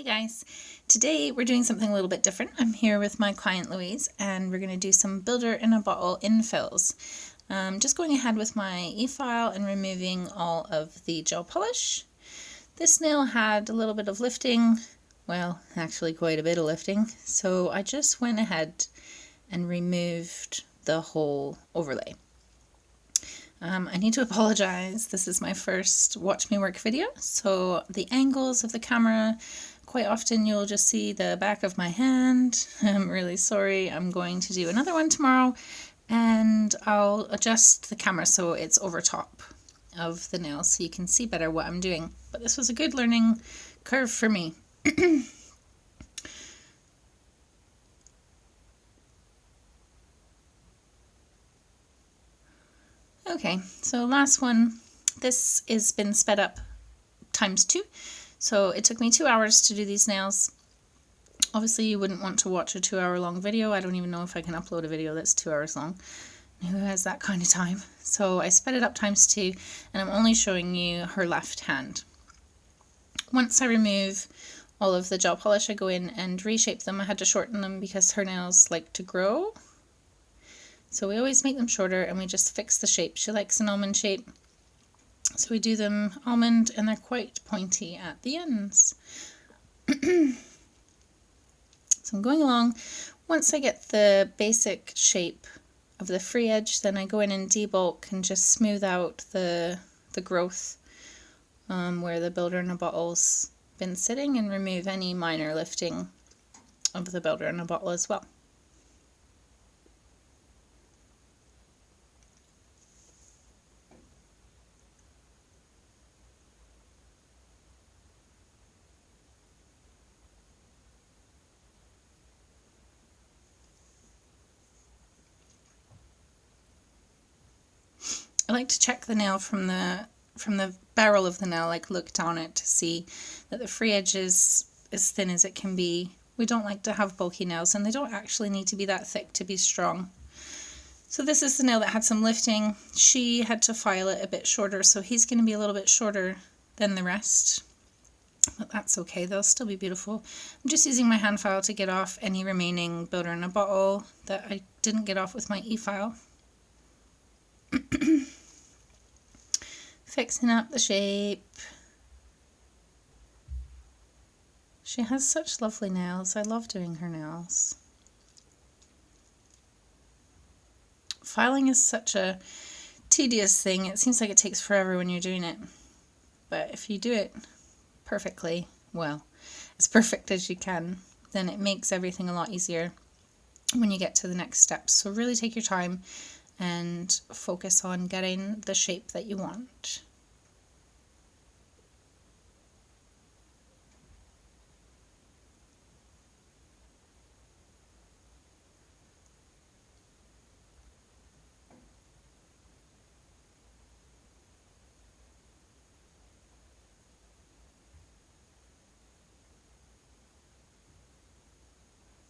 Hey guys, today we're doing something a little bit different. I'm here with my client Louise and we're going to do some builder in a bottle infills. Just going ahead with my e-file and removing all of the gel polish. This nail had a little bit of lifting, well actually quite a bit of lifting, so I just went ahead and removed the whole overlay. I need to apologize, this is my first watch me work video, so the angles of the camera, quite often you'll just see the back of my hand. I'm really sorry. I'm going to do another one tomorrow and I'll adjust the camera so it's over top of the nail so you can see better what I'm doing. But this was a good learning curve for me. Okay, so last one. This has been sped up ×2. So it took me 2 hours to do these nails. Obviously you wouldn't want to watch a 2-hour long video. I don't even know if I can upload a video that's 2 hours long. Who has that kind of time? So I sped it up ×2 and I'm only showing you her left hand. Once I remove all of the gel polish, I go in and reshape them. I had to shorten them because her nails like to grow. So we always make them shorter and we just fix the shape. She likes an almond shape. So we do them almond and they're quite pointy at the ends. So I'm going along. Once I get the basic shape of the free edge, then I go in and debulk and just smooth out the growth where the builder in a bottle's been sitting and remove any minor lifting of the builder in a bottle as well. I like to check the nail from the barrel of the nail, like look down it to see that the free edge is as thin as it can be. We don't like to have bulky nails and they don't actually need to be that thick to be strong. So this is the nail that had some lifting. She had to file it a bit shorter, so he's going to be a little bit shorter than the rest. But that's okay, they'll still be beautiful. I'm just using my hand file to get off any remaining builder in a bottle that I didn't get off with my e-file. Fixing up the shape. She has such lovely nails. I love doing her nails. Filing is such a tedious thing. It seems like it takes forever when you're doing it. But if you do it perfectly, well, as perfect as you can, then it makes everything a lot easier when you get to the next steps. So really take your time and focus on getting the shape that you want.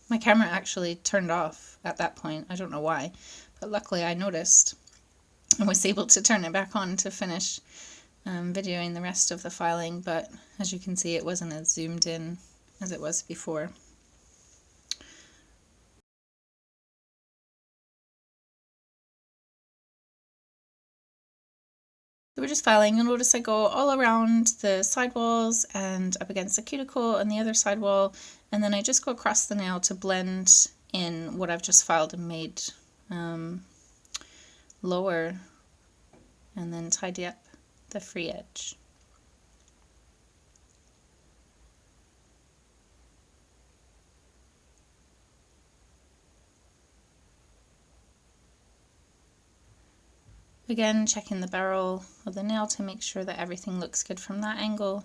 My camera actually turned off at that point. I don't know why, but luckily I noticed and was able to turn it back on to finish videoing the rest of the filing, but as you can see it wasn't as zoomed in as it was before. So we're just filing. You'll notice I go all around the sidewalls and up against the cuticle and the other sidewall, and then I just go across the nail to blend in what I've just filed and made lower, and then tidy up the free edge. Again, checking the barrel of the nail to make sure that everything looks good from that angle.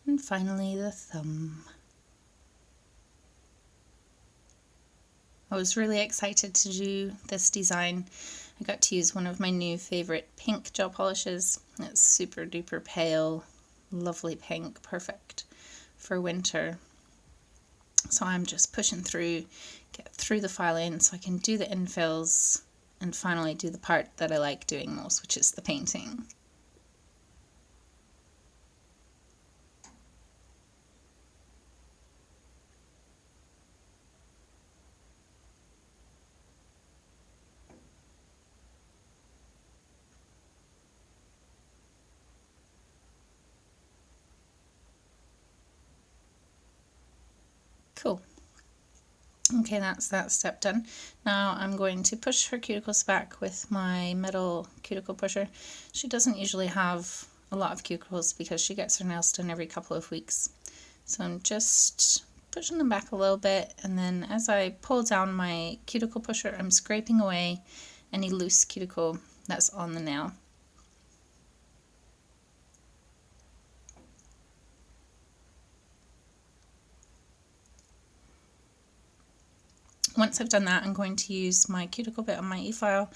And finally the thumb. I was really excited to do this design. I got to use one of my new favorite pink gel polishes. It's super duper pale, lovely pink, perfect for winter. So I'm just pushing through, get through the filing so I can do the infills and finally do the part that I like doing most, which is the painting. Cool. Okay, that's that step done. Now I'm going to push her cuticles back with my metal cuticle pusher. She doesn't usually have a lot of cuticles because she gets her nails done every couple of weeks. So I'm just pushing them back a little bit, and then as I pull down my cuticle pusher, I'm scraping away any loose cuticle that's on the nail. Once I've done that, I'm going to use my cuticle bit on my e-file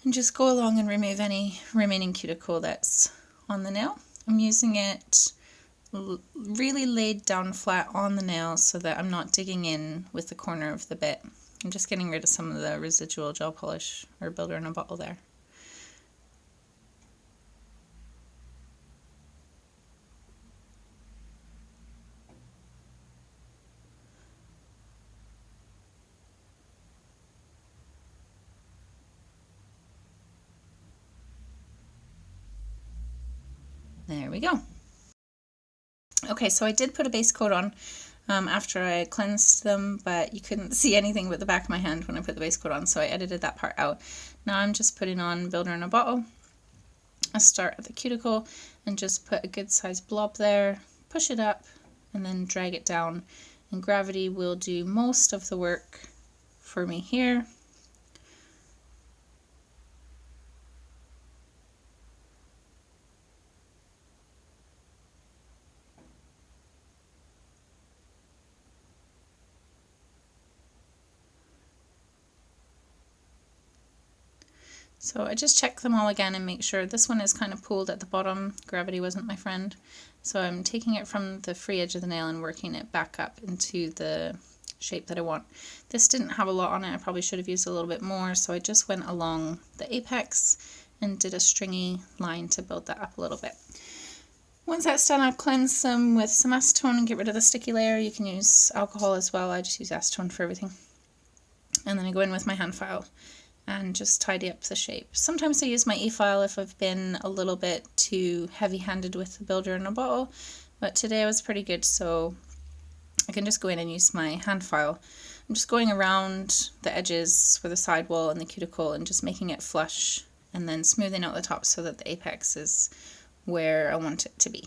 and just go along and remove any remaining cuticle that's on the nail. I'm using it really laid down flat on the nail so that I'm not digging in with the corner of the bit. I'm just getting rid of some of the residual gel polish or builder in a bottle there. There we go. Okay, so I did put a base coat on after I cleansed them, but you couldn't see anything but the back of my hand when I put the base coat on, so I edited that part out. Now I'm just putting on builder in a bottle. I start at the cuticle and just put a good sized blob there, push it up, and then drag it down, and gravity will do most of the work for me here. So I just check them all again and make sure this one is kind of pulled at the bottom. Gravity wasn't my friend. So I'm taking it from the free edge of the nail and working it back up into the shape that I want. This didn't have a lot on it. I probably should have used a little bit more. So I just went along the apex and did a stringy line to build that up a little bit. Once that's done, I'll cleanse them with some acetone and get rid of the sticky layer. You can use alcohol as well. I just use acetone for everything. And then I go in with my hand file and just tidy up the shape. Sometimes I use my e-file if I've been a little bit too heavy-handed with the builder in a bottle, but today I was pretty good, so I can just go in and use my hand file. I'm just going around the edges for the sidewall and the cuticle and just making it flush and then smoothing out the top so that the apex is where I want it to be.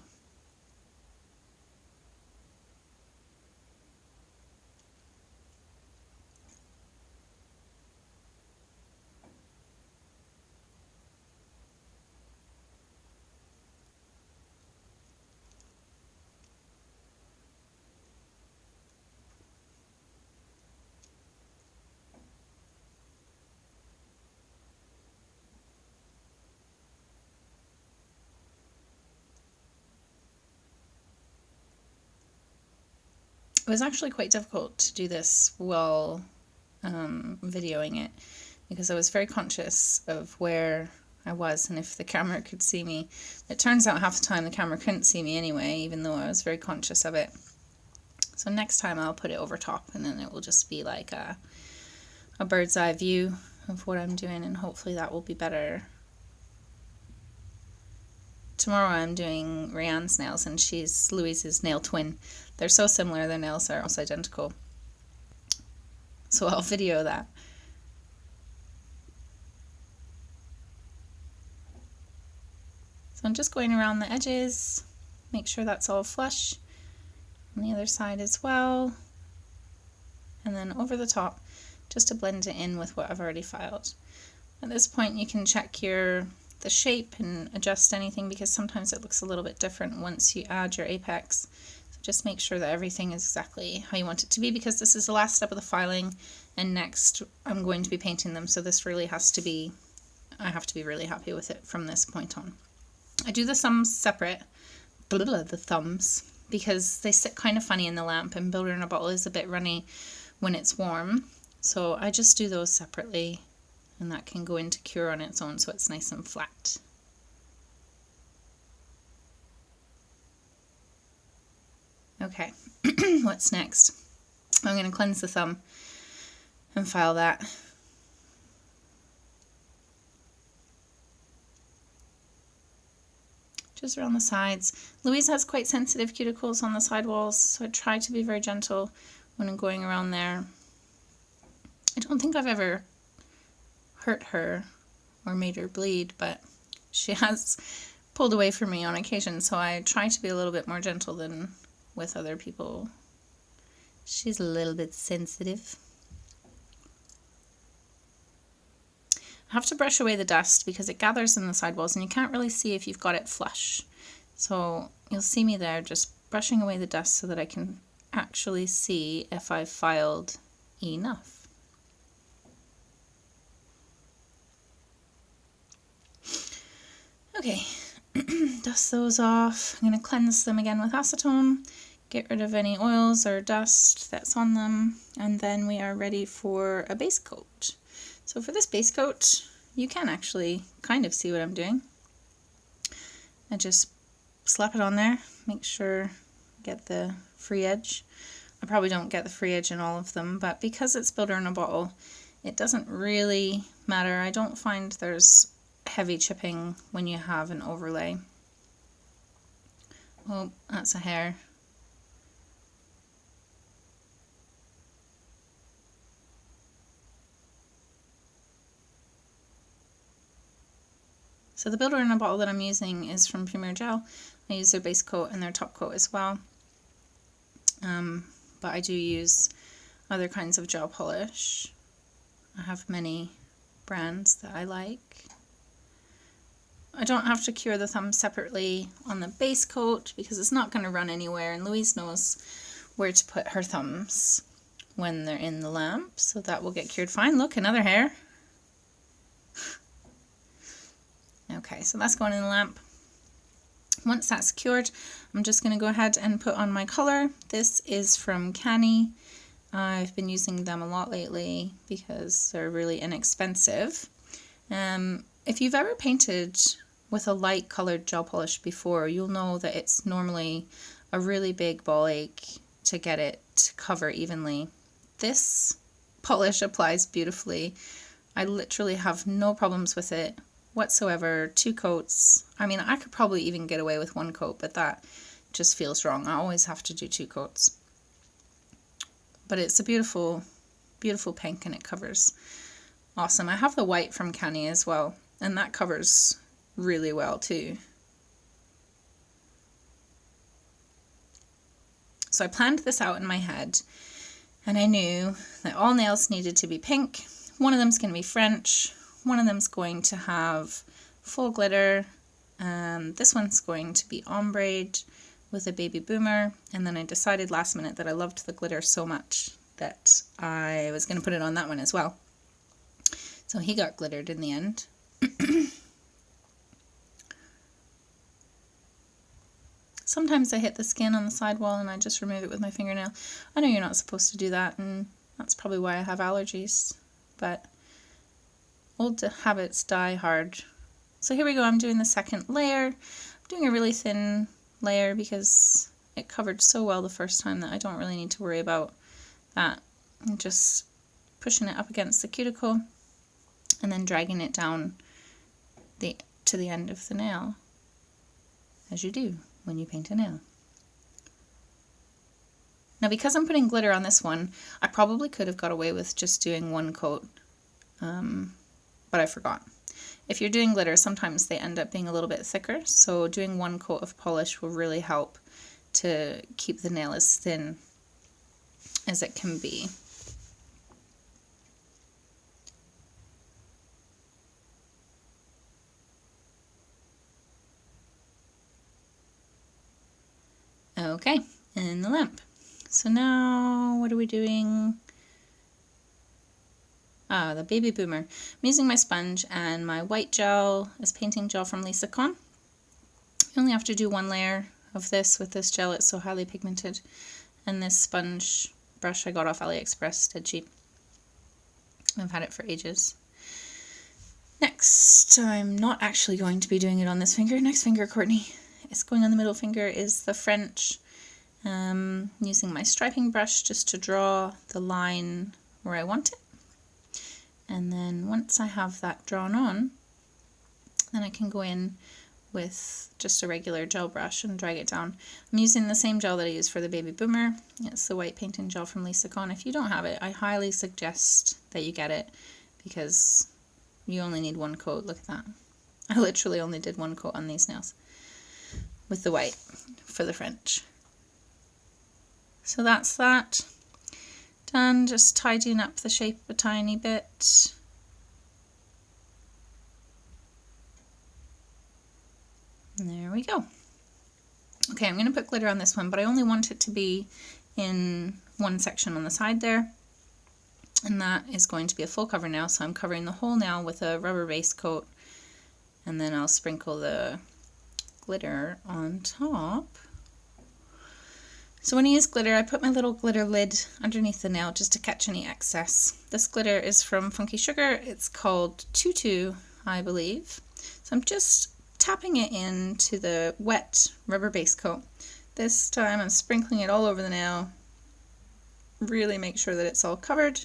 It was actually quite difficult to do this while videoing it because I was very conscious of where I was and if the camera could see me. It turns out half the time the camera couldn't see me anyway, even though I was very conscious of it. So next time I'll put it over top and then it will just be like a bird's eye view of what I'm doing, and hopefully that will be better. Tomorrow I'm doing Rianne's nails, and she's Louise's nail twin. They're so similar, their nails are almost identical. So I'll video that. So I'm just going around the edges, make sure that's all flush. On the other side as well. And then over the top, just to blend it in with what I've already filed. At this point you can check the shape and adjust anything because sometimes it looks a little bit different once you add your apex. So just make sure that everything is exactly how you want it to be because this is the last step of the filing and next I'm going to be painting them, so this really has to be, I have to be really happy with it from this point on. I do the thumbs separate, the thumbs, because they sit kind of funny in the lamp and builder in a bottle is a bit runny when it's warm. So I just do those separately. And that can go into cure on its own so it's nice and flat. Okay, what's next? I'm going to cleanse the thumb and file that. Just around the sides. Louise has quite sensitive cuticles on the sidewalls, so I try to be very gentle when I'm going around there. I don't think I've ever hurt her or made her bleed, but she has pulled away from me on occasion, so I try to be a little bit more gentle than with other people. She's a little bit sensitive. I have to brush away the dust because it gathers in the sidewalls and you can't really see if you've got it flush. So you'll see me there just brushing away the dust so that I can actually see if I've filed enough. Okay, dust those off. I'm going to cleanse them again with acetone, get rid of any oils or dust that's on them, and then we are ready for a base coat. So for this base coat, you can actually kind of see what I'm doing. I just slap it on there, make sure get the free edge. I probably don't get the free edge in all of them, but because it's builder in a bottle, it doesn't really matter. I don't find there's heavy chipping when you have an overlay. Oh, that's a hair. So the builder in a bottle that I'm using is from Premier Gel. I use their base coat and their top coat as well. But I do use other kinds of gel polish. I have many brands that I like. I don't have to cure the thumbs separately on the base coat because it's not going to run anywhere, and Louise knows where to put her thumbs when they're in the lamp, so that will get cured fine. Look, another hair. Okay, so that's going in the lamp. Once that's cured, I'm just going to go ahead and put on my colour. This is from Canny. I've been using them a lot lately because they're really inexpensive. If you've ever painted with a light coloured gel polish before, you'll know that it's normally a really big ball ache to get it to cover evenly. This polish applies beautifully. I literally have no problems with it whatsoever. 2 coats. I mean, I could probably even get away with 1 coat, but that just feels wrong. I always have to do 2 coats. But it's a beautiful, beautiful pink, and it covers awesome. I have the white from Canny as well, and that covers really well too. So I planned this out in my head, and I knew that all nails needed to be pink. One of them's going to be French. One of them's going to have full glitter, and this one's going to be ombre with a baby boomer. And then I decided last minute that I loved the glitter so much that I was going to put it on that one as well. So he got glittered in the end. Sometimes I hit the skin on the sidewall and I just remove it with my fingernail. I know you're not supposed to do that, and that's probably why I have allergies, but old habits die hard. So here we go, I'm doing the second layer. I'm doing a really thin layer because it covered so well the first time that I don't really need to worry about that. I'm just pushing it up against the cuticle and then dragging it down to the end of the nail, as you do when you paint a nail. Now, because I'm putting glitter on this one, I probably could have got away with just doing 1 coat, but I forgot. If you're doing glitter, sometimes they end up being a little bit thicker, so doing 1 coat of polish will really help to keep the nail as thin as it can be. Okay, in the lamp. So now, what are we doing? The baby boomer. I'm using my sponge, and my white gel is painting gel from Lisa Con. You only have to do 1 layer of this with this gel, it's so highly pigmented. And this sponge brush I got off AliExpress, dead cheap. I've had it for ages. Next, I'm not actually going to be doing it on this finger. Next finger, Courtney. It's going on the middle finger, is the French. Using my striping brush just to draw the line where I want it. And then once I have that drawn on, then I can go in with just a regular gel brush and drag it down. I'm using the same gel that I used for the Baby Boomer. It's the white painting gel from Lisa Kahn. If you don't have it, I highly suggest that you get it because you only need one coat. Look at that. I literally only did one coat on these nails with the white for the French. So that's that. Done, just tidying up the shape a tiny bit. And there we go. Okay, I'm going to put glitter on this one, but I only want it to be in one section on the side there. And that is going to be a full cover nail, so I'm covering the whole nail with a rubber base coat. And then I'll sprinkle the glitter on top. So when I use glitter, I put my little glitter lid underneath the nail just to catch any excess. This glitter is from Funky Sugar. It's called Tutu, I believe. So I'm just tapping it into the wet rubber base coat. This time I'm sprinkling it all over the nail. Really make sure that it's all covered.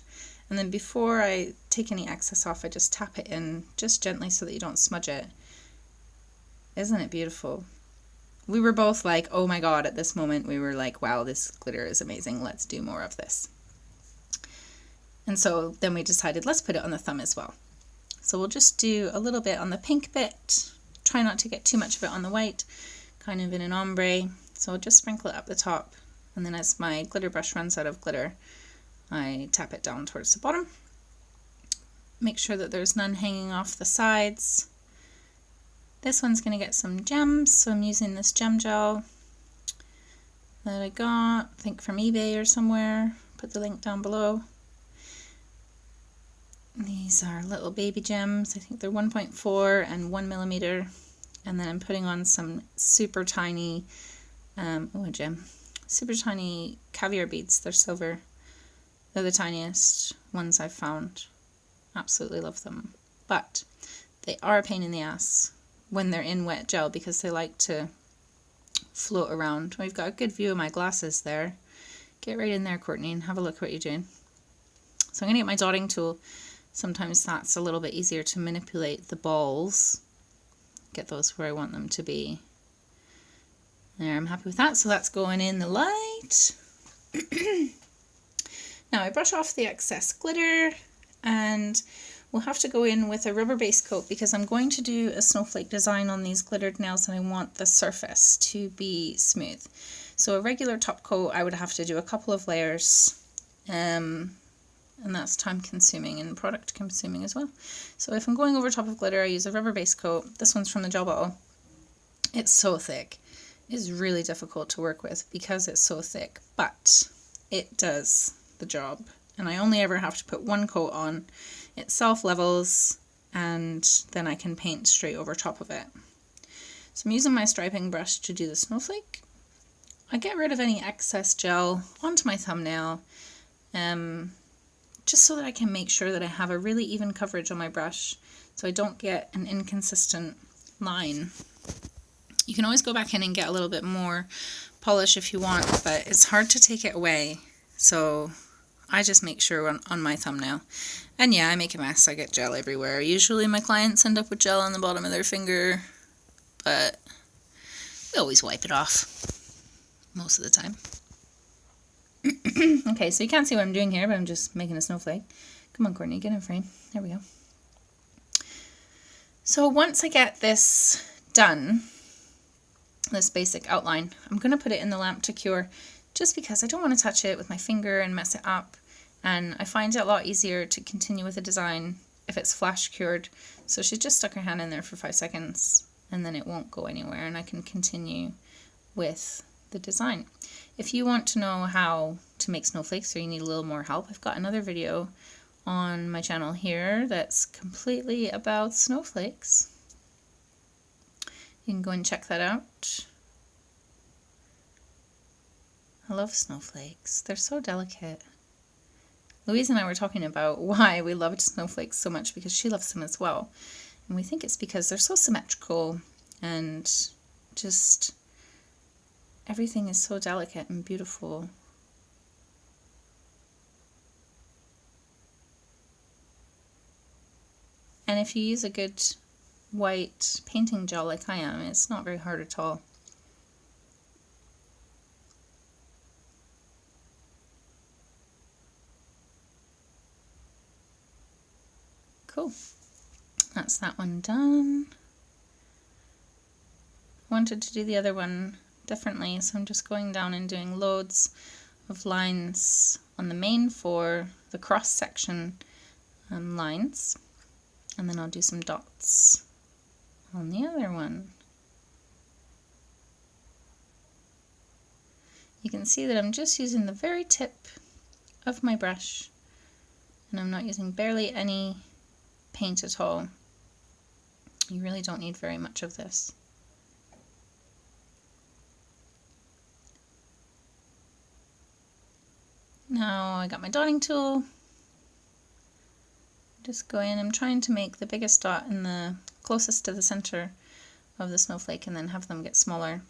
And then before I take any excess off, I just tap it in just gently so that you don't smudge it. Isn't it beautiful? We were both like, oh my god, at this moment we were like, wow, this glitter is amazing, let's do more of this. And so then we decided, let's put it on the thumb as well. So we'll just do a little bit on the pink bit, try not to get too much of it on the white, kind of in an ombre. So I'll just sprinkle it up the top, and then as my glitter brush runs out of glitter, I tap it down towards the bottom. Make sure that there's none hanging off the sides. This one's going to get some gems, so I'm using this gem gel that I got, I think from eBay or somewhere. Put the link down below. These are little baby gems. I think they're 1.4 and 1 millimeter. And then I'm putting on some super tiny, super tiny caviar beads. They're silver. They're the tiniest ones I've found. Absolutely love them. But they are a pain in the ass when they're in wet gel because they like to float around. We've got a good view of my glasses there. Get right in there, Courtney, and have a look what you're doing. So I'm going to get my dotting tool. Sometimes that's a little bit easier to manipulate the balls. Get those where I want them to be. There, I'm happy with that. So that's going in the light. Now I brush off the excess glitter and we'll have to go in with a rubber base coat because I'm going to do a snowflake design on these glittered nails and I want the surface to be smooth. So a regular top coat, I would have to do a couple of layers, and that's time consuming and product consuming as well. So if I'm going over top of glitter, I use a rubber base coat. This one's from the gel bottle. It's so thick. It's really difficult to work with because it's so thick, but it does the job. And I only ever have to put one coat on. It self-levels and then I can paint straight over top of it. So I'm using my striping brush to do the snowflake. I get rid of any excess gel onto my thumbnail, just so that I can make sure that I have a really even coverage on my brush so I don't get an inconsistent line. You can always go back in and get a little bit more polish if you want, but it's hard to take it away. So I just make sure on my thumbnail. And yeah, I make a mess. I get gel everywhere. Usually my clients end up with gel on the bottom of their finger, but we always wipe it off most of the time. Okay, so you can't see what I'm doing here, but I'm just making a snowflake. Come on, Courtney, get in frame. There we go. So once I get this done, this basic outline, I'm going to put it in the lamp to cure just because I don't want to touch it with my finger and mess it up. And I find it a lot easier to continue with the design if it's flash cured. So she just stuck her hand in there for 5 seconds and then it won't go anywhere and I can continue with the design. If you want to know how to make snowflakes or you need a little more help, I've got another video on my channel here that's completely about snowflakes. You can go and check that out. I love snowflakes. They're so delicate. Louise and I were talking about why we loved snowflakes so much because she loves them as well. And we think it's because they're so symmetrical and just everything is so delicate and beautiful. And if you use a good white painting gel like I am, it's not very hard at all. Cool. That's that one done. I wanted to do the other one differently, so I'm just going down and doing loads of lines on the main for the cross section lines, and then I'll do some dots on the other one. You can see that I'm just using the very tip of my brush, and I'm not using barely any paint at all. You really don't need very much of this. Now I got my dotting tool. Just go in, I'm trying to make the biggest dot in the closest to the center of the snowflake and then have them get smaller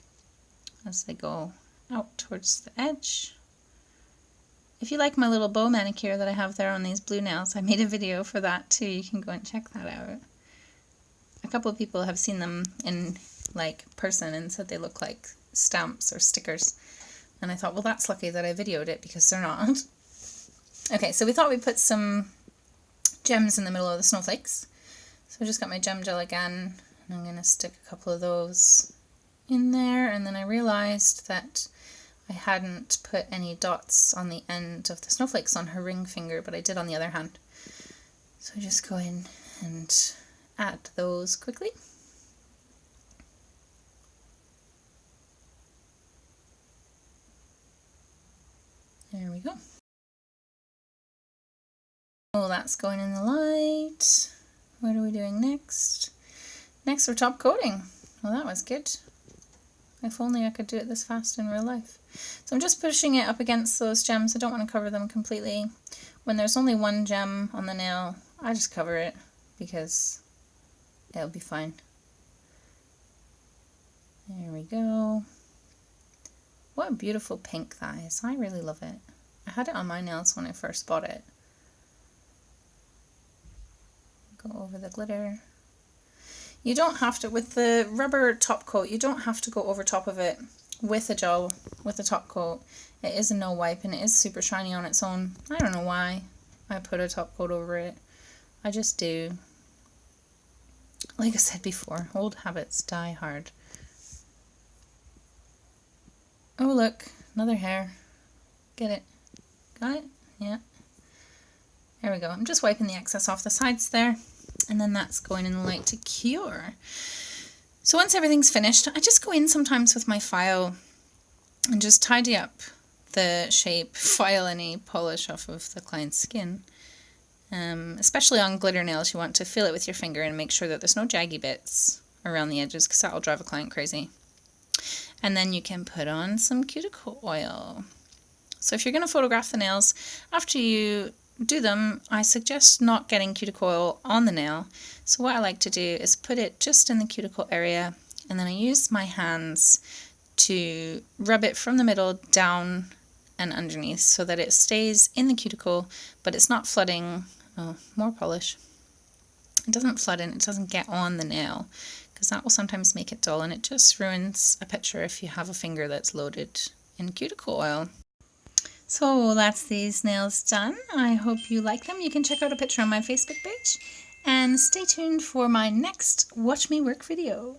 as they go out towards the edge. If you like my little bow manicure that I have there on these blue nails, I made a video for that too. You can go and check that out. A couple of people have seen them in person and said they look like stamps or stickers. And I thought, well, that's lucky that I videoed it because they're not. Okay, so we thought we'd put some gems in the middle of the snowflakes. So I just got my gem gel again, and I'm going to stick a couple of those in there. And then I realized that I hadn't put any dots on the end of the snowflakes on her ring finger, but I did on the other hand. So just go in and add those quickly. There we go. Oh, that's going in the light. What are we doing next? Next we're top coating. Well, that was good. If only I could do it this fast in real life. So I'm just pushing it up against those gems. I don't want to cover them completely. When there's only one gem on the nail, I just cover it because it'll be fine. There we go. What a beautiful pink that is. I really love it. I had it on my nails when I first bought it. Go over the glitter. You don't have to, with the rubber top coat, you don't have to go over top of it with a gel, with a top coat. It is a no wipe and it is super shiny on its own. I don't know why I put a top coat over it. I just do. Like I said before, old habits die hard. Oh look, another hair. Get it? Got it? Yeah. There we go. I'm just wiping the excess off the sides there, and then that's going in the light to cure. So once everything's finished, I just go in sometimes with my file and just tidy up the shape, file any polish off of the client's skin. Especially on glitter nails, you want to feel it with your finger and make sure that there's no jaggy bits around the edges because that will drive a client crazy. And then you can put on some cuticle oil. So if you're going to photograph the nails, after you do them, I suggest not getting cuticle oil on the nail. So what I like to do is put it just in the cuticle area, and then I use my hands to rub it from the middle down and underneath so that it stays in the cuticle, but it's not flooding. Oh, more polish. It doesn't flood in, it doesn't get on the nail, because that will sometimes make it dull, and it just ruins a picture if you have a finger that's loaded in cuticle oil. So that's these nails done. I hope you like them. You can check out a picture on my Facebook page, and stay tuned for my next Watch Me Work video.